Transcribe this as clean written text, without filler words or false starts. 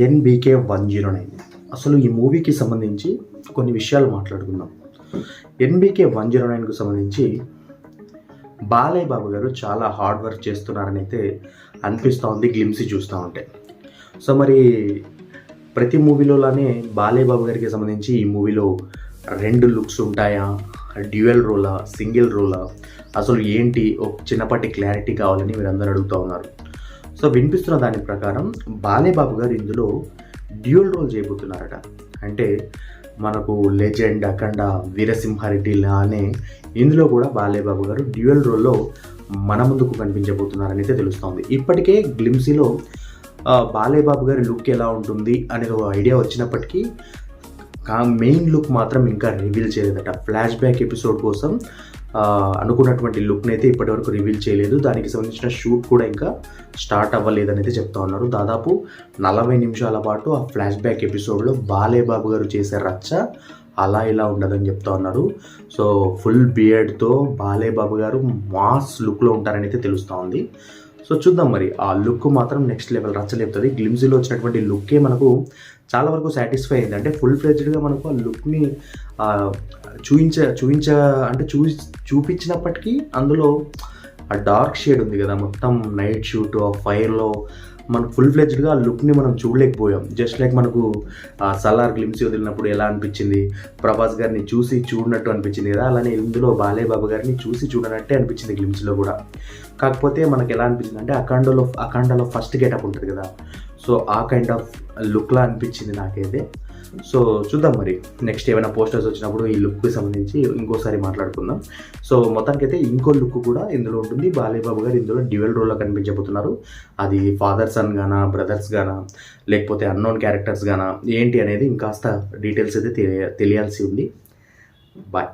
NBK 109 అసలు ఈ మూవీకి సంబంధించి కొన్ని విషయాలు మాట్లాడుకుందాం. ఎన్బీకే 109కు సంబంధించి బాలయ్య బాబు గారు చాలా హార్డ్ వర్క్ చేస్తున్నారని అయితే అనిపిస్తూ ఉంది గ్లిమ్సీ చూస్తూ ఉంటే. సో మరి ప్రతి మూవీలోలానే బాలయ్య బాబు గారికి సంబంధించి ఈ మూవీలో 2 లుక్స్ ఉంటాయా, డ్యూయల్ రోలా, సింగిల్ రోలా, అసలు ఏంటి ఒక చిన్నపాటి క్లారిటీ కావాలని మీరందరూ అడుగుతూ ఉన్నారు. సో వినిపిస్తున్న దాని ప్రకారం బాలయ్య బాబు గారు ఇందులో డ్యూయల్ రోల్ చేయబోతున్నారట. అంటే మనకు లెజెండ్, అఖండ, వీరసింహారెడ్డి లానే ఇందులో కూడా బాలయ్య బాబు గారు డ్యూయల్ రోల్లో మన ముందుకు కనిపించబోతున్నారని అయితే తెలుస్తోంది. ఇప్పటికే గ్లిమ్సీలో బాలయ్య బాబు గారి లుక్ ఎలా ఉంటుంది అనేది ఒక ఐడియా వచ్చినప్పటికీ మెయిన్ లుక్ మాత్రం ఇంకా రివీల్ చేయలేదట. ఫ్లాష్ బ్యాక్ ఎపిసోడ్ కోసం అనుకున్నటువంటి లుక్ని అయితే ఇప్పటివరకు రివీల్ చేయలేదు. దానికి సంబంధించిన షూట్ కూడా ఇంకా స్టార్ట్ అవ్వలేదని అయితే చెప్తా ఉన్నారు. దాదాపు 40 నిమిషాల పాటు ఆ ఫ్లాష్ బ్యాక్ ఎపిసోడ్లో బాలయ్య బాబు గారు చేసే రచ్చ అలా ఇలా ఉండదని చెప్తా ఉన్నారు. సో ఫుల్ బియర్డ్తో బాలయ్య బాబు గారు మాస్ లుక్లో ఉంటారని అయితే తెలుస్తూ ఉంది. సో చూద్దాం, మరి ఆ లుక్ మాత్రం నెక్స్ట్ లెవెల్ రచ్చలేపుతుంది. గ్లిమ్సీలో వచ్చినటువంటి లుక్కే మనకు చాలా వరకు సాటిస్ఫై అయింది. అంటే ఫుల్ ఫ్లెడ్జ్డ్గా మనకు ఆ లుక్ని చూపించినప్పటికీ అందులో ఆ డార్క్ షేడ్ ఉంది కదా, మొత్తం నైట్ షూట్ ఆ ఫైర్లో మనకు ఫుల్ ఫ్లెడ్జ్డ్గా ఆ లుక్ని మనం చూడలేకపోయాం. జస్ట్ లైక్ మనకు సలార్ గ్లిమ్సీ వదిలినప్పుడు ఎలా అనిపించింది, ప్రభాస్ గారిని చూసి చూడనట్టు అనిపించింది కదా, అలానే ఇందులో బాలయ్య బాబు గారిని చూసి చూడనట్టే అనిపించింది గ్లిమ్సీలో కూడా. కాకపోతే మనకు ఎలా అనిపించింది అంటే అఖండలో ఫస్ట్ గెటప్ ఉంటుంది కదా, సో ఆ కైండ్ ఆఫ్ లుక్లా అనిపించింది నాకైతే. సో చూద్దాం, మరి నెక్స్ట్ ఏమైనా పోస్టర్స్ వచ్చినప్పుడు ఈ లుక్కి సంబంధించి ఇంకోసారి మాట్లాడుకుందాం. సో మొత్తానికైతే ఇంకో లుక్ కూడా ఇందులో ఉంటుంది. బాలయ్య బాబు గారు ఇందులో డ్యూయల్ రోల్లో కనిపించబోతున్నారు. అది ఫాదర్ సన్ గానా, బ్రదర్స్ గానా, లేకపోతే అన్నోన్ క్యారెక్టర్స్ గానా ఏంటి అనేది ఇంకాస్త డీటెయిల్స్ అయితే తెలియాల్సి ఉంది. బాయ్.